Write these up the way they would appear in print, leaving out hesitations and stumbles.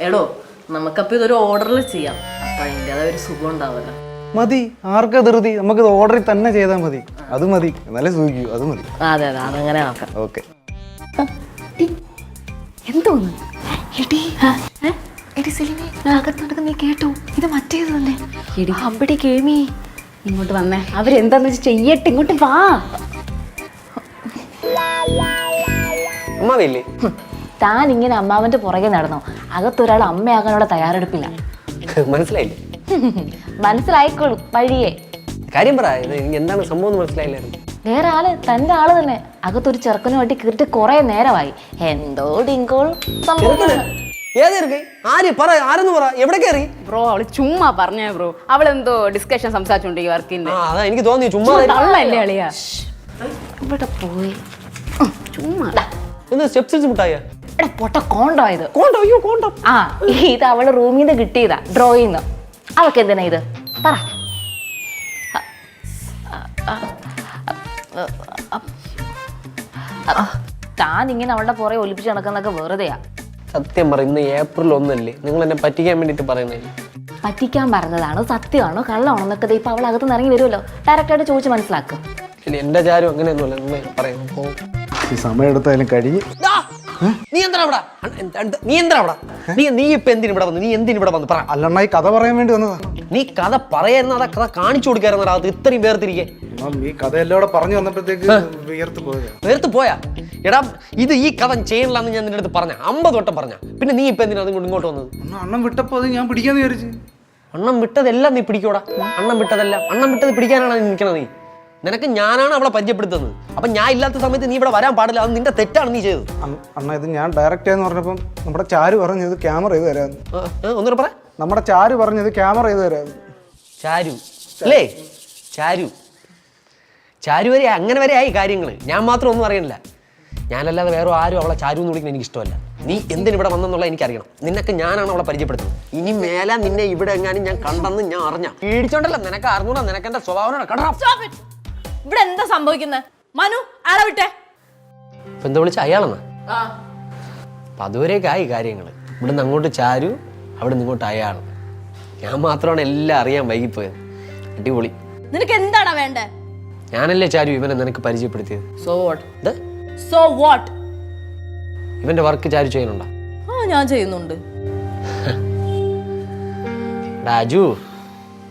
എടോ നമുക്കപ്പോൾ ഇതൊരു ഓർഡറിൽ ചെയ്യാം. അപ്പം അതിൻ്റെതായ ഒരു സുഖം ഉണ്ടാവില്ല. മതി, ആർക്കാ ധൃതി? നമുക്കിത് ഓർഡറിൽ തന്നെ ചെയ്താൽ മതി. അത് മതി, എന്നാലേ സൂചിക്കൂ. അത് മതി. അതെ അതെ, അതങ്ങനെ ആക്കാം. ഓക്കെ. എന്തോന്ന് അകത്തോട്ടൊക്കെ നീ കേട്ടോ? ഇത് മറ്റേതല്ലേ? അവിടെ കേമി ഇങ്ങോട്ട് വന്നേ. അവരെന്താന്ന് വെച്ച് ചെയ്യട്ടെ, ഇങ്ങോട്ട് വാ. അമ്മാവില്ലേ? താൻ ഇങ്ങനെ അമ്മാവന്റെ പുറകെ നടന്നോ? അകത്തൊരാൾ അമ്മയാകാനുള്ള തയ്യാറെടുപ്പില്ല. മനസ്സിലായില്ലേ? മനസ്സിലായിക്കോളും വഴിയേ. കാര്യം പറ, എന്താണ് സംഭവം എന്ന് മനസ്സിലായില്ലായിരുന്നു. വേറെ ആള്, തന്റെ ആള് തന്നെ. അകത്തൊരു ചെറുക്കനുമായിട്ട് കീറിട്ട് കുറെ നേരമായി. എന്തോ ഡിങ്കോൾ എവിടെ കയറി? ബ്രോ അവള് ചുമ്മാ പറഞ്ഞ ബ്രോ. അവളെന്തോ ഡിസ്കഷൻ സംസാരിച്ചോണ്ടിരിക്കും വർക്കിന്റെ. എനിക്ക് തോന്നി ചുമ്മാ തള്ളല്ലേ അളിയാ. ഇവിടെ പോയി ചുമ്മാ സ്റ്റെപ്സ് മുട്ടായ പൊട്ട കോണ്ടോ ഇത്. കോണ്ടോ. ആ, ഇത് അവള് റൂമിൽ നിന്ന് കിട്ടിയതാ, ഡ്രോയിന്ന്. അവക്ക് എന്തിനാ ഇത് പറ. താൻ ഇങ്ങനെ അവളുടെ പുറകെ ഒലിപ്പിച്ച് നടക്കുന്നതൊക്കെ വെറുതെയാ. സത്യം പറ, ഇന്ന് ഏപ്രിൽ 1 നിങ്ങൾ എന്നെ പറ്റിക്കാൻ വേണ്ടിട്ട് പറയുന്നില്ല. പറ്റിക്കാൻ പറഞ്ഞതാണ്, സത്യമാണോ കള്ളമാണോ എന്നൊക്കെ ഇപ്പൊ അവൾ അകത്തുനിന്ന് ഇറങ്ങി വരുമല്ലോ. ഡയറക്റ്റായിട്ട് ചോദിച്ച് മനസ്സിലാക്കും. എന്റെ ചാരും അങ്ങനെയൊന്നുമല്ല, നിങ്ങൾ പറയുന്നു. ഈ സമയം എടുത്താലും കഴിഞ്ഞ്. നീ എന്താ നീ ഇപ്പൊ എന്തിനിവിടെ വന്നു? നീ എന്തിനിവിടെ വന്നു പറ. അല്ലണ്ണ, ഈ കഥ പറയാൻ വേണ്ടി വന്നതാ. നീ കഥ പറയായിരുന്ന അതാ കഥ കാണിച്ചു കൊടുക്കാറുന്ന അത് ഇത്രയും വേർതിരികെ. ഈ കഥയെല്ലാം കൂടെ പറഞ്ഞു വന്നപ്പോഴത്തേക്ക് വേർത്ത് പോയാ? എടാ, ഇത് ഈ കഥ ചെയ്യണില്ലാന്ന് ഞാൻ നിന്റെ അടുത്ത് പറഞ്ഞ 50 വട്ടം പറഞ്ഞ. പിന്നെ നീ ഇപ്പൊ എന്തിനാ അതുകൊണ്ട് ഇങ്ങോട്ട് വന്നത്? അണ്ണം വിട്ടപ്പോ അത് ഞാൻ പിടിക്കാന്ന് വിചാരിച്ചു. അണ്ണം വിട്ടതെല്ലാം നീ പിടിക്കോടാ. അണ്ണം വിട്ടത് പിടിക്കാനാണ് നീ നിൽക്കണത്. നീ നിനക്ക് ഞാനാണ് അവളെ പരിചയപ്പെടുത്തുന്നത്. അപ്പൊ ഞാൻ ഇല്ലാത്ത സമയത്ത് നീ ഇവിടെ വരാൻ പാടില്ല. അത് നിന്റെ തെറ്റാണ് നീ ചെയ്തത്. അണ്ണ, ഇത് ഞാൻ ഡയറക്റ്റ് എന്ന് പറഞ്ഞപ്പം നമ്മുടെ ചാരു പറഞ്ഞത് ക്യാമറ ചെയ്ത് തരാന്ന്. ഒന്നുകൂടെ പറ. നമ്മുടെ ചാരു പറഞ്ഞത് ക്യാമറ ചെയ്ത് തരാന്ന്. ചാരു അല്ലേ? ചാരു വരെ അങ്ങനെ വരെ ആയി കാര്യങ്ങൾ. ഞാൻ മാത്രം ഒന്നും അറിയണില്ല. ഞാനല്ലാതെ വേറെ ആരും അവളെ ചാരു എന്ന് വിളിക്കുന്നത് എനിക്ക് ഇഷ്ടമല്ല. നീ എന്തിനിവിടെ വന്നെന്നുള്ള എനിക്കറിയണം. നിനക്ക് ഞാനാണ് അവളെ പരിചയപ്പെടുത്തുന്നത്. ഇനി മേലെ നിന്നെ ഇവിടെ എങ്ങാനും ഞാൻ കണ്ടെന്ന് ഞാൻ അറിഞ്ഞ പേടിച്ചോണ്ടല്ല, നിനക്ക് അറിഞ്ഞൂടാ. നിനക്ക് എന്റെ സ്വഭാവം. ഇവിടെ എന്താ സംഭവിക്കുന്നത്? മനു, ആളെ വിട്ടെ. ഇപ്പൊ എന്താ വിളിച്ച അയാളെന്നാ? അപ്പൊ അതുവരെയൊക്കെ ആയി കാര്യങ്ങൾ. ഇവിടുന്ന് അങ്ങോട്ട് ചാരു, അവിടെ നിന്ന് ഇങ്ങോട്ട് അയാൾ. ഞാൻ മാത്രമാണ് എല്ലാം അറിയാൻ വൈകിപ്പോയത്. അടിപൊളി. നിനക്ക് എന്താടാ വേണ്ടേ? ഞാനല്ലേ ചാരു ഇവനെ നിനക്ക് പരിചയപ്പെടുത്തിയത്. So what? ഇവന്റെ വർക്ക് ചാരു ചെയ്യുന്നുണ്ടോ? ഞാൻ ചെയ്യുന്നുണ്ട്. രാജു,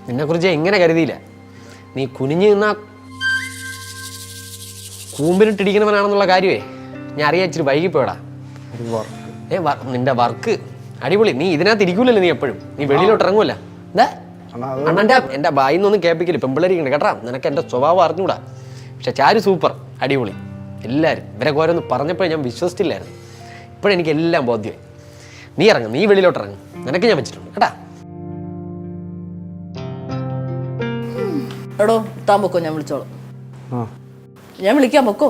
നിന്നെ കുറിച്ച് എങ്ങനെ കരുതിയില്ല. നീ കുനിഞ്ഞു നിന്നാ കൂമ്പിലിട്ടിരിക്കുന്നവനാണെന്നുള്ള കാര്യമേ ഞാൻ അറിയാൻ ഇച്ചിരി വൈകിപ്പോയടാ. നിന്റെ വർക്ക് അടിപൊളി. നീ ഇതിനകത്ത് ഇരിക്കൂലല്ലോ. നീ എപ്പോഴും നീ വെളിയിലോട്ട് ഇറങ്ങൂല. എന്താ അണ്ണൻ്റെ എന്റെ ബായിന്നൊന്നും കേൾപ്പിക്കില്ല. പെമ്പിള്ളേരിക്കണ കേട്ടാ. നിനക്ക് എന്റെ സ്വഭാവം അറിഞ്ഞൂടാ. പക്ഷെ ചാരു സൂപ്പർ, അടിപൊളി. എല്ലാവരും ഇവരൊക്കെ ഓരോന്ന് പറഞ്ഞപ്പോൾ ഞാൻ വിശ്വസിച്ചില്ലായിരുന്നു. ഇപ്പോഴെനിക്ക് എല്ലാം ബോധ്യമായി. നീ ഇറങ്ങും, നീ വെളിയിലോട്ട് ഇറങ്ങും. നിനക്ക് ഞാൻ വെച്ചിട്ടുണ്ട് കേട്ടാ. എടോ, താൻ പൊക്കോ, ഞാൻ വിളിച്ചോളാം. ഞാൻ വിളിക്കാൻ പൊക്കോ.